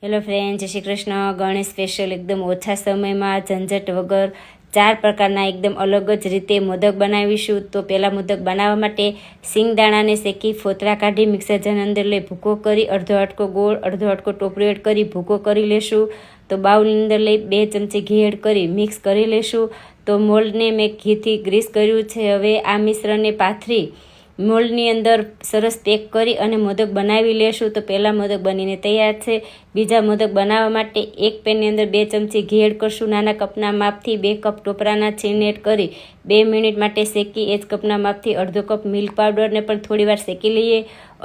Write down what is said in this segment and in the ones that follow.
Hello friend, જય Shri Krishna. Ganesh special એકદમ ઓછા સમયમાં ઝંઝટ વગર 4 પ્રકારના એકદમ અલગ જ રીતે મોદક બનાવીશું. તો પહેલાં મોદક બનાવવા માટે સિંગદાણાને શેકી ફોતરા કાઢી મિક્સર જારની અંદર લઈ ભૂકો કરી અડધો વાટકો ગોળ અડધો વાટકો ટોપરું એડ કરી ભૂકો કરી લેશું. તો બાઉલની અંદર લઈ 2 ચમચી ઘી એડ કરી મિક્સ કરી લેશું. તો મોલ્ડને મેં ઘીથી ગ્રીસ કર્યું છે. હવે આ મિશ્રણને પાથરી મોલ્ડની અંદર સરસ પેક કરી અને મોદક બનાવી લેશું. તો પહેલાં મોદક બનીને તૈયાર છે. બીજા મોદક બનાવવા માટે એક પેનની અંદર 2 ચમચી ઘી એડ કરશું. નાના કપના માપથી 2 કપ ટોપરાના છીણ એડ કરી 2 મિનિટ માટે શેકી એ જ કપના માપથી અડધો કપ મિલ્ક પાવડરને પણ થોડીવાર શેકી લઈએ.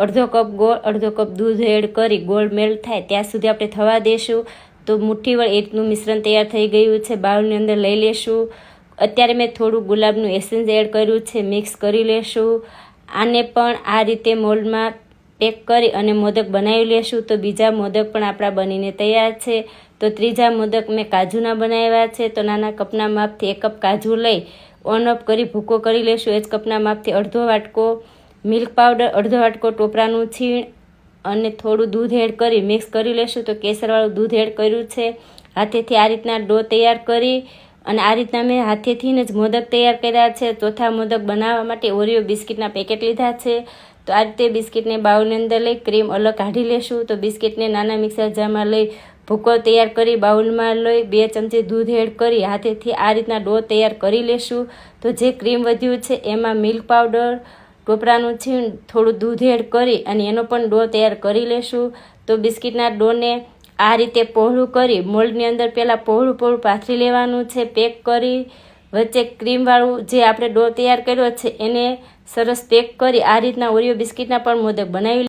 અડધો કપ ગોળ અડધો કપ દૂધ એડ કરી ગોળ મેલ્ટ થાય ત્યાં સુધી આપણે થવા દેશું. તો મુઠ્ઠીવર એટલું મિશ્રણ તૈયાર થઈ ગયું છે. બાઉલની અંદર લઈ લેશું. અત્યારે મેં થોડું ગુલાબનું એસેન્સ એડ કર્યું છે. મિક્સ કરી લેશું. આને પણ આ રીતે મોલ્ડમાં પેક કરી અને મોદક બનાવી લેશું. તો બીજા મોદક પણ આપણા બનીને તૈયાર છે. તો ત્રીજા મોદક મેં કાજુના બનાવ્યા છે. તો નાના કપના માપથી 1 કપ કાજુ લઈ ઓન ઓફ કરી ભૂકો કરી લેશું. એ જ કપના માપથી અડધો વાટકો મિલ્ક પાવડર અડધો વાટકો ટોપરાનું છીણ અને થોડું દૂધ એડ કરી મિક્સ કરી લેશું. તો કેસરવાળું દૂધ એડ કર્યું છે. હાથેથી આ રીતના ડો તૈયાર કરી અને આ રીતના મેં હાથેથી જ મોદક તૈયાર કર્યા છે. ચોથા મોદક બનાવવા માટે ઓરિયો બિસ્કિટના પેકેટ લીધા છે. તો આ રીતે બિસ્કિટને બાઉલની અંદર લઈ ક્રીમ અલગ કાઢી લેશું. તો બિસ્કિટને નાના મિક્સર જારમાં લઈ ભૂકો તૈયાર કરી બાઉલમાં લઈ 2 ચમચી દૂધ એડ કરી હાથેથી આ રીતના ડો તૈયાર કરી લેશું. તો જે ક્રીમ વધ્યું છે એમાં મિલ્ક પાવડર ટોપરાનું છીણ થોડું દૂધ એડ કરી અને એનો પણ ડો તૈયાર કરી લેશું. તો બિસ્કિટના ડોને આ રીતે પહોળું કરી મોલ્ડની અંદર પહેલાં પહોળું પાથરી લેવાનું છે. પેક કરી વચ્ચે ક્રીમવાળું જે આપણે ડો તૈયાર કર્યો છે એને સરસ પેક કરી આ રીતના ઓરિયો બિસ્કિટના પણ મોદક બનાવી